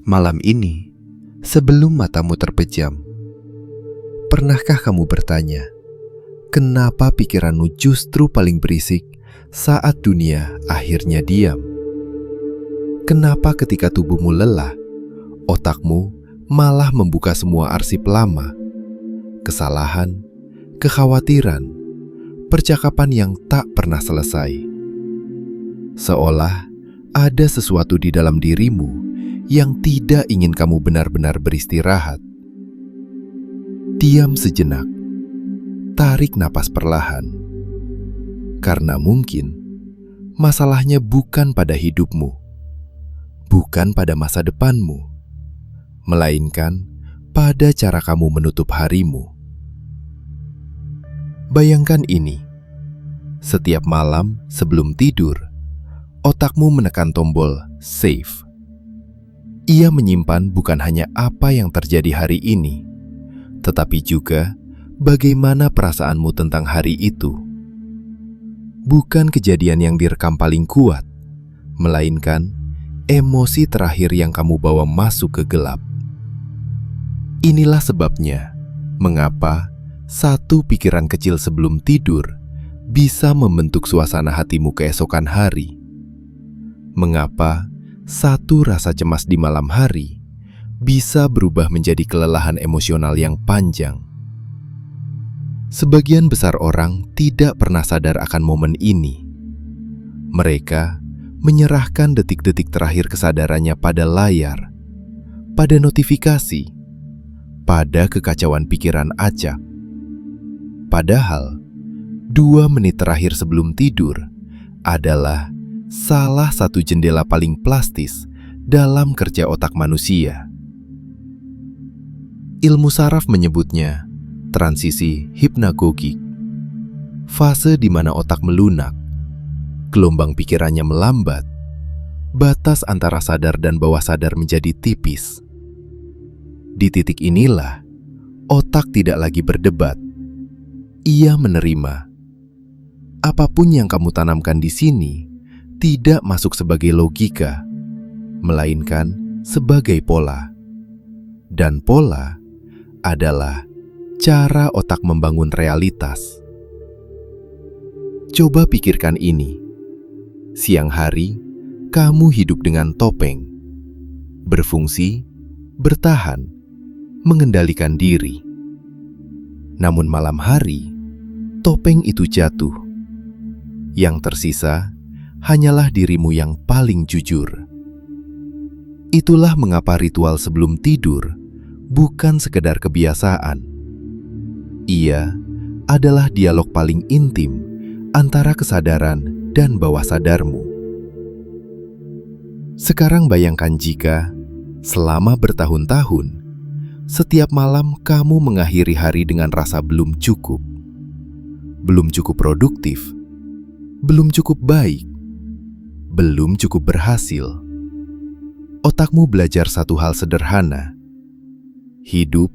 Malam ini, sebelum matamu terpejam, pernahkah kamu bertanya, kenapa pikiranmu justru paling berisik saat dunia akhirnya diam? Kenapa ketika tubuhmu lelah, otakmu malah membuka semua arsip lama, kesalahan, kekhawatiran, percakapan yang tak pernah selesai? Seolah ada sesuatu di dalam dirimu yang tidak ingin kamu benar-benar beristirahat. Diam sejenak, tarik napas perlahan, karena mungkin masalahnya bukan pada hidupmu, bukan pada masa depanmu, melainkan pada cara kamu menutup harimu. Bayangkan ini, setiap malam sebelum tidur, otakmu menekan tombol save. Ia menyimpan bukan hanya apa yang terjadi hari ini, tetapi juga bagaimana perasaanmu tentang hari itu. Bukan kejadian yang direkam paling kuat, melainkan emosi terakhir yang kamu bawa masuk ke gelap. Inilah sebabnya mengapa satu pikiran kecil sebelum tidur bisa membentuk suasana hatimu keesokan hari. Mengapa satu rasa cemas di malam hari bisa berubah menjadi kelelahan emosional yang panjang. Sebagian besar orang tidak pernah sadar akan momen ini. Mereka menyerahkan detik-detik terakhir kesadarannya pada layar, pada notifikasi, pada kekacauan pikiran acak. Padahal, 2 menit terakhir sebelum tidur adalah salah satu jendela paling plastis dalam kerja otak manusia. Ilmu saraf menyebutnya transisi hipnagogik, fase di mana otak melunak, gelombang pikirannya melambat, batas antara sadar dan bawah sadar menjadi tipis. Di titik inilah, otak tidak lagi berdebat. Ia menerima. Apapun yang kamu tanamkan di sini tidak masuk sebagai logika, melainkan sebagai pola. Dan pola adalah cara otak membangun realitas. Coba pikirkan ini. Siang hari, kamu hidup dengan topeng, berfungsi, bertahan, mengendalikan diri. Namun malam hari, topeng itu jatuh. Yang tersisa hanyalah dirimu yang paling jujur. Itulah mengapa ritual sebelum tidur bukan sekedar kebiasaan. Ia adalah dialog paling intim antara kesadaran dan bawah sadarmu. Sekarang bayangkan jika selama bertahun-tahun, setiap malam kamu mengakhiri hari dengan rasa belum cukup produktif, belum cukup baik, belum cukup berhasil. Otakmu belajar satu hal sederhana. Hidup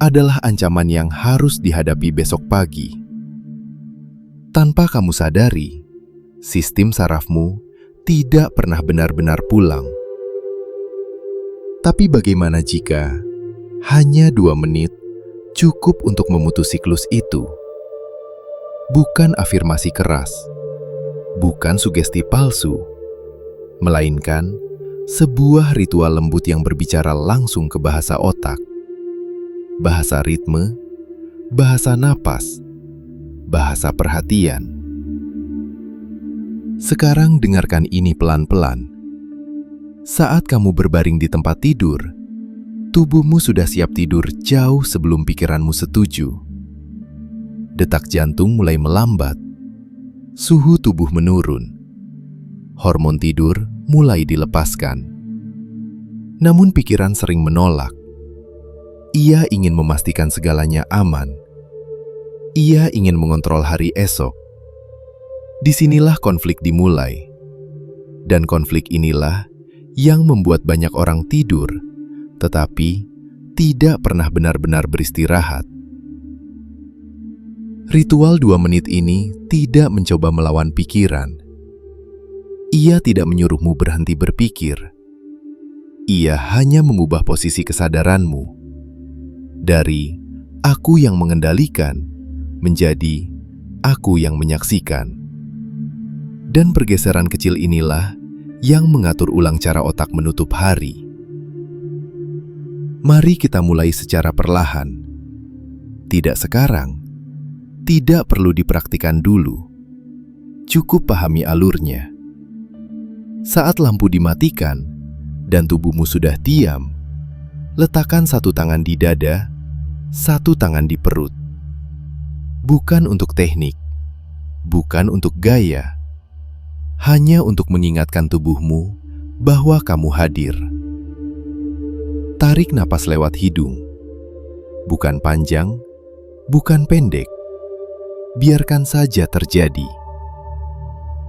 adalah ancaman yang harus dihadapi besok pagi. Tanpa kamu sadari, sistem sarafmu tidak pernah benar-benar pulang. Tapi bagaimana jika hanya 2 menit cukup untuk memutus siklus itu? Bukan afirmasi keras, bukan sugesti palsu, melainkan sebuah ritual lembut yang berbicara langsung ke bahasa otak, bahasa ritme, bahasa napas, bahasa perhatian. Sekarang dengarkan ini pelan-pelan. Saat kamu berbaring di tempat tidur, tubuhmu sudah siap tidur jauh sebelum pikiranmu setuju. Detak jantung mulai melambat, suhu tubuh menurun, hormon tidur mulai dilepaskan. Namun pikiran sering menolak. Ia ingin memastikan segalanya aman. Ia ingin mengontrol hari esok. Disinilah konflik dimulai. Dan konflik inilah yang membuat banyak orang tidur, tetapi tidak pernah benar-benar beristirahat. Ritual 2 menit ini tidak mencoba melawan pikiran. Ia tidak menyuruhmu berhenti berpikir. ia hanya mengubah posisi kesadaranmu dari aku yang mengendalikan menjadi aku yang menyaksikan. Dan pergeseran kecil inilah yang mengatur ulang cara otak menutup hari. Mari kita mulai secara perlahan. Tidak sekarang, tidak perlu dipraktikkan dulu. Cukup pahami alurnya. Saat lampu dimatikan dan tubuhmu sudah diam, letakkan satu tangan di dada, satu tangan di perut. Bukan untuk teknik, bukan untuk gaya, hanya untuk mengingatkan tubuhmu bahwa kamu hadir. Tarik napas lewat hidung, bukan panjang, bukan pendek. Biarkan saja terjadi.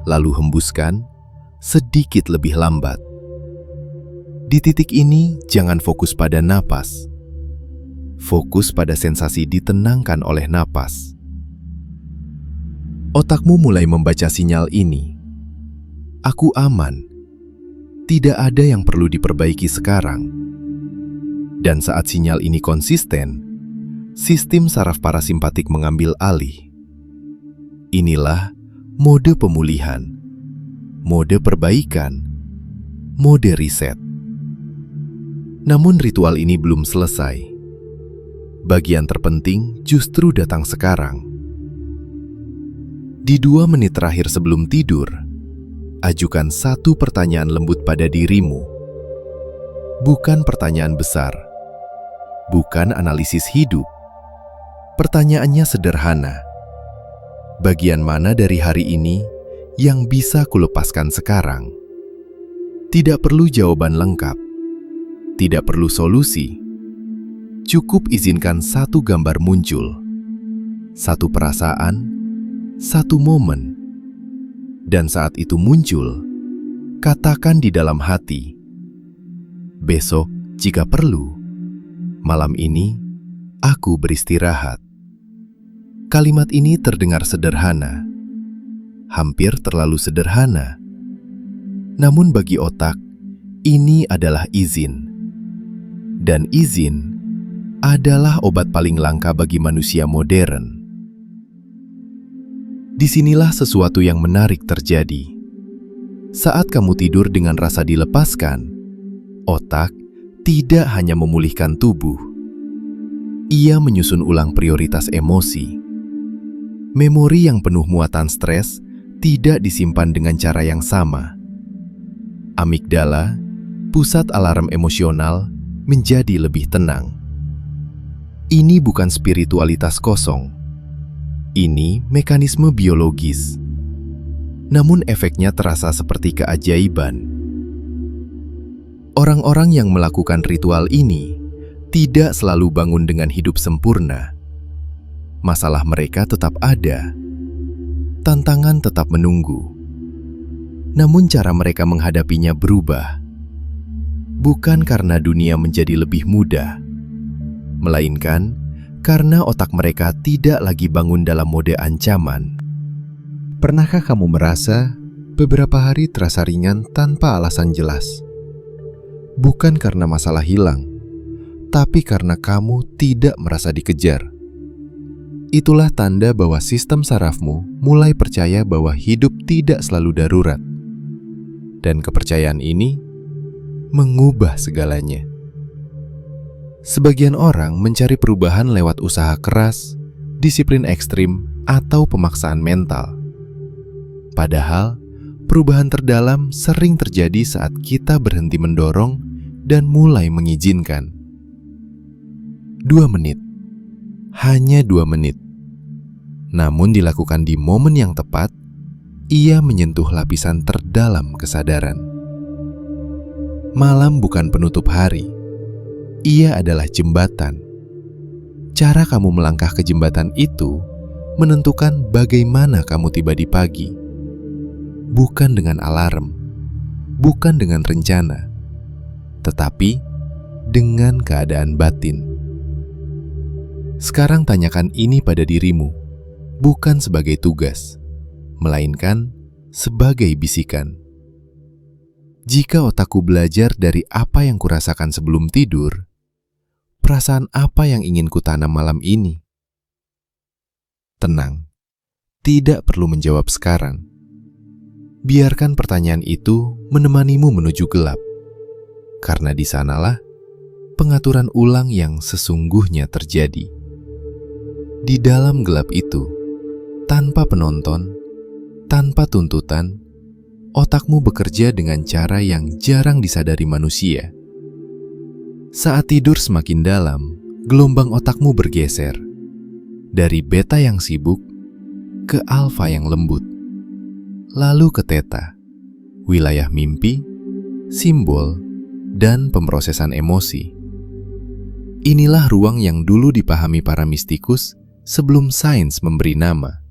Lalu hembuskan sedikit lebih lambat. Di titik ini, jangan fokus pada napas. Fokus pada sensasi ditenangkan oleh napas. Otakmu mulai membaca sinyal ini. Aku aman. Tidak ada yang perlu diperbaiki sekarang. Dan saat sinyal ini konsisten, sistem saraf parasimpatik mengambil alih. Inilah mode pemulihan, mode perbaikan, mode reset. Namun ritual ini belum selesai. Bagian terpenting justru datang sekarang. Di 2 menit terakhir sebelum tidur, ajukan satu pertanyaan lembut pada dirimu. Bukan pertanyaan besar, bukan analisis hidup. Pertanyaannya sederhana. Bagian mana dari hari ini yang bisa kulepaskan sekarang? Tidak perlu jawaban lengkap. Tidak perlu solusi. Cukup izinkan satu gambar muncul. Satu perasaan, satu momen. Dan saat itu muncul, katakan di dalam hati, besok jika perlu, malam ini aku beristirahat. Kalimat ini terdengar sederhana, hampir terlalu sederhana. Namun bagi otak, ini adalah izin. Dan izin adalah obat paling langka bagi manusia modern. Disinilah sesuatu yang menarik terjadi. Saat kamu tidur dengan rasa dilepaskan, otak tidak hanya memulihkan tubuh. Ia menyusun ulang prioritas emosi. Memori yang penuh muatan stres tidak disimpan dengan cara yang sama. Amigdala, pusat alarm emosional, menjadi lebih tenang. Ini bukan spiritualitas kosong. Ini mekanisme biologis. Namun efeknya terasa seperti keajaiban. Orang-orang yang melakukan ritual ini tidak selalu bangun dengan hidup sempurna. Masalah mereka tetap ada. Tantangan tetap menunggu. Namun cara mereka menghadapinya berubah. Bukan karena dunia menjadi lebih mudah, melainkan karena otak mereka tidak lagi bangun dalam mode ancaman. Pernahkah kamu merasa beberapa hari terasa ringan tanpa alasan jelas? Bukan karena masalah hilang, tapi karena kamu tidak merasa dikejar. Itulah tanda bahwa sistem sarafmu mulai percaya bahwa hidup tidak selalu darurat. Dan kepercayaan ini mengubah segalanya. Sebagian orang mencari perubahan lewat usaha keras, disiplin ekstrim, atau pemaksaan mental. Padahal, perubahan terdalam sering terjadi saat kita berhenti mendorong dan mulai mengizinkan. 2 menit. Hanya 2 menit. Namun dilakukan di momen yang tepat, ia menyentuh lapisan terdalam kesadaran. Malam bukan penutup hari. Ia adalah jembatan. Cara kamu melangkah ke jembatan itu menentukan bagaimana kamu tiba di pagi. Bukan dengan alarm, bukan dengan rencana, tetapi dengan keadaan batin. Sekarang tanyakan ini pada dirimu, bukan sebagai tugas, melainkan sebagai bisikan. Jika otakku belajar dari apa yang kurasakan sebelum tidur, perasaan apa yang ingin kutanam malam ini? Tenang, tidak perlu menjawab sekarang. Biarkan pertanyaan itu menemanimu menuju gelap, karena di sanalah pengaturan ulang yang sesungguhnya terjadi. Di dalam gelap itu, tanpa penonton, tanpa tuntutan, otakmu bekerja dengan cara yang jarang disadari manusia. Saat tidur semakin dalam, gelombang otakmu bergeser dari beta yang sibuk ke alfa yang lembut, lalu ke theta, wilayah mimpi, simbol, dan pemrosesan emosi. Inilah ruang yang dulu dipahami para mistikus sebelum sains memberi nama.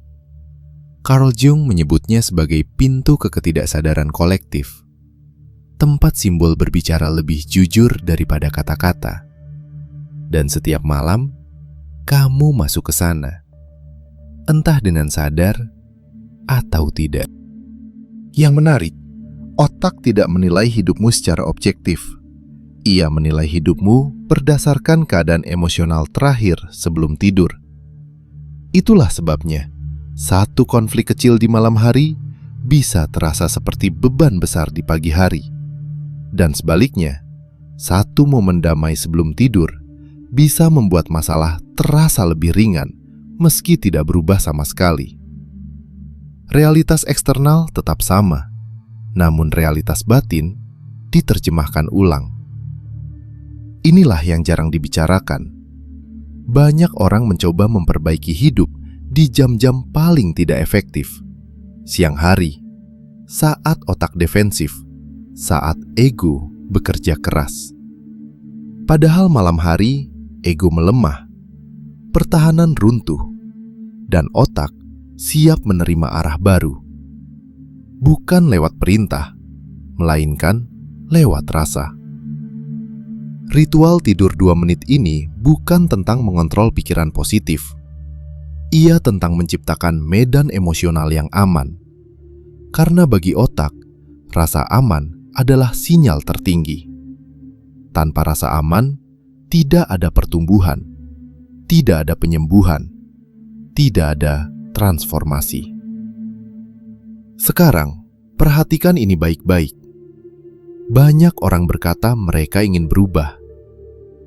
Carl Jung menyebutnya sebagai pintu ke ketidaksadaran kolektif, tempat simbol berbicara lebih jujur daripada kata-kata. Dan setiap malam, kamu masuk ke sana, entah dengan sadar atau tidak. Yang menarik, otak tidak menilai hidupmu secara objektif. Ia menilai hidupmu berdasarkan keadaan emosional terakhir sebelum tidur. Itulah sebabnya, satu konflik kecil di malam hari bisa terasa seperti beban besar di pagi hari. Dan sebaliknya, satu momen damai sebelum tidur bisa membuat masalah terasa lebih ringan meski tidak berubah sama sekali. Realitas eksternal tetap sama, namun realitas batin diterjemahkan ulang. Inilah yang jarang dibicarakan. Banyak orang mencoba memperbaiki hidup di jam-jam paling tidak efektif. Siang hari, saat otak defensif, saat ego bekerja keras. Padahal malam hari, ego melemah, pertahanan runtuh, dan otak siap menerima arah baru. Bukan lewat perintah, melainkan lewat rasa. Ritual tidur 2 menit ini bukan tentang mengontrol pikiran positif. Ia tentang menciptakan medan emosional yang aman. Karena bagi otak, rasa aman adalah sinyal tertinggi. Tanpa rasa aman, tidak ada pertumbuhan, tidak ada penyembuhan, tidak ada transformasi. Sekarang, perhatikan ini baik-baik. Banyak orang berkata mereka ingin berubah,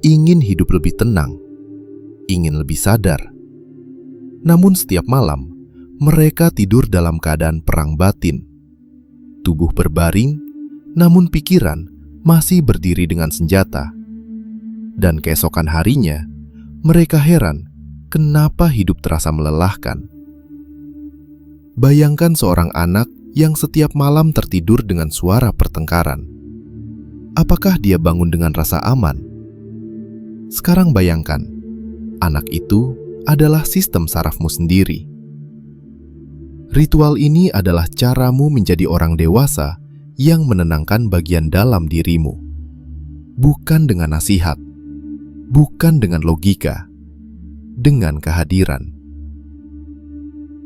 ingin hidup lebih tenang, ingin lebih sadar. Namun setiap malam, mereka tidur dalam keadaan perang batin. Tubuh berbaring, namun pikiran masih berdiri dengan senjata. Dan keesokan harinya, mereka heran kenapa hidup terasa melelahkan. Bayangkan seorang anak yang setiap malam tertidur dengan suara pertengkaran. Apakah dia bangun dengan rasa aman? Sekarang bayangkan, anak itu adalah sistem sarafmu sendiri. Ritual ini adalah caramu menjadi orang dewasa yang menenangkan bagian dalam dirimu. Bukan dengan nasihat, bukan dengan logika, dengan kehadiran.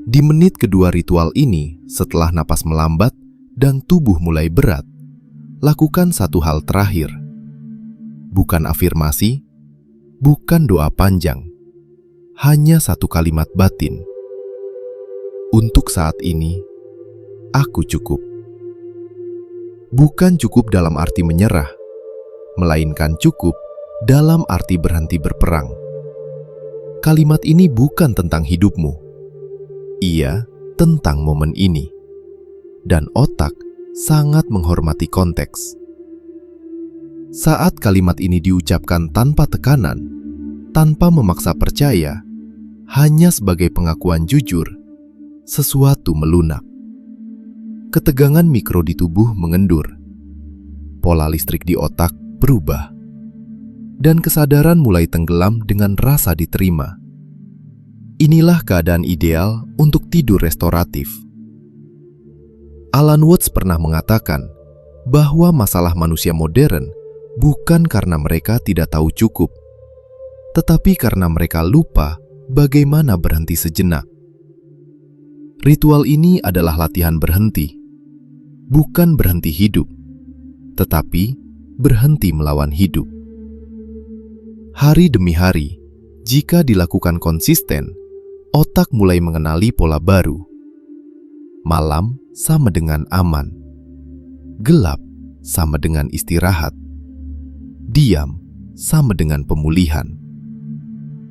Di menit kedua ritual ini, setelah napas melambat dan tubuh mulai berat, lakukan satu hal terakhir. Bukan afirmasi, bukan doa panjang, hanya satu kalimat batin. Untuk saat ini, aku cukup. Bukan cukup dalam arti menyerah, melainkan cukup dalam arti berhenti berperang. Kalimat ini bukan tentang hidupmu. Ia tentang momen ini. Dan otak sangat menghormati konteks. Saat kalimat ini diucapkan tanpa tekanan, tanpa memaksa percaya, hanya sebagai pengakuan jujur, sesuatu melunak. Ketegangan mikro di tubuh mengendur. Pola listrik di otak berubah. Dan kesadaran mulai tenggelam dengan rasa diterima. Inilah keadaan ideal untuk tidur restoratif. Alan Watts pernah mengatakan bahwa masalah manusia modern bukan karena mereka tidak tahu cukup, tetapi karena mereka lupa bagaimana berhenti sejenak. Ritual ini adalah latihan berhenti, bukan berhenti hidup, tetapi berhenti melawan hidup. Hari demi hari, jika dilakukan konsisten, otak mulai mengenali pola baru. Malam sama dengan aman, gelap sama dengan istirahat, diam sama dengan pemulihan.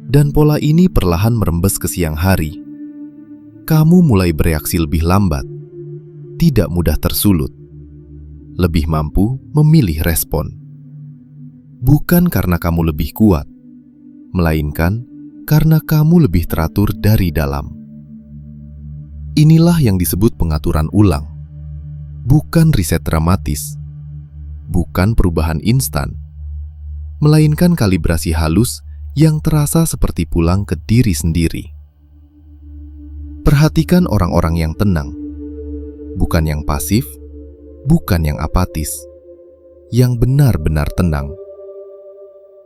Dan pola ini perlahan merembes ke siang hari. Kamu mulai bereaksi lebih lambat, tidak mudah tersulut, lebih mampu memilih respon. Bukan karena kamu lebih kuat, melainkan karena kamu lebih teratur dari dalam. Inilah yang disebut pengaturan ulang. Bukan riset dramatis, bukan perubahan instan, melainkan kalibrasi halus yang terasa seperti pulang ke diri sendiri. Perhatikan orang-orang yang tenang, bukan yang pasif, bukan yang apatis, yang benar-benar tenang.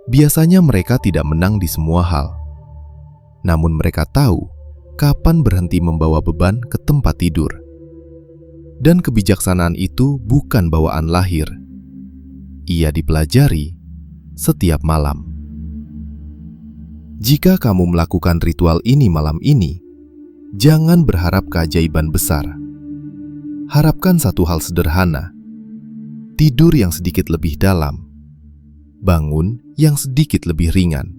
Biasanya mereka tidak menang di semua hal, namun mereka tahu kapan berhenti membawa beban ke tempat tidur. Dan kebijaksanaan itu bukan bawaan lahir. Ia dipelajari setiap malam. Jika kamu melakukan ritual ini malam ini, jangan berharap keajaiban besar. Harapkan satu hal sederhana: tidur yang sedikit lebih dalam, bangun yang sedikit lebih ringan.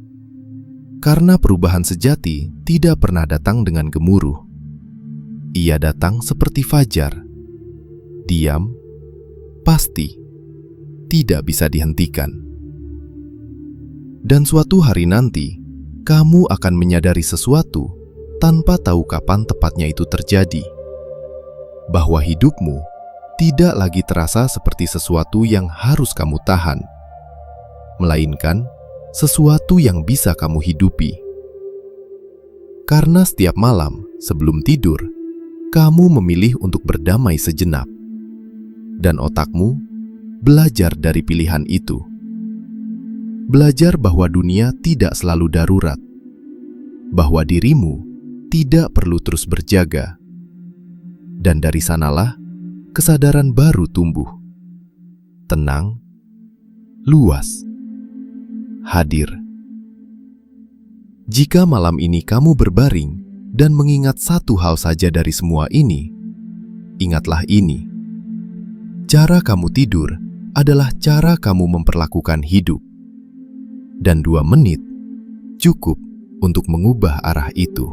Karena perubahan sejati tidak pernah datang dengan gemuruh. Ia datang seperti fajar, diam, pasti, tidak bisa dihentikan. Dan suatu hari nanti, kamu akan menyadari sesuatu tanpa tahu kapan tepatnya itu terjadi. Bahwa hidupmu tidak lagi terasa seperti sesuatu yang harus kamu tahan, melainkan sesuatu yang bisa kamu hidupi. Karena setiap malam sebelum tidur, kamu memilih untuk berdamai sejenak. Dan otakmu belajar dari pilihan itu. Belajar bahwa dunia tidak selalu darurat, bahwa dirimu tidak perlu terus berjaga. Dan dari sanalah kesadaran baru tumbuh. Tenang, luas, hadir. Jika malam ini kamu berbaring dan mengingat satu hal saja dari semua ini, ingatlah ini. Cara kamu tidur adalah cara kamu memperlakukan hidup. Dan 2 menit cukup untuk mengubah arah itu.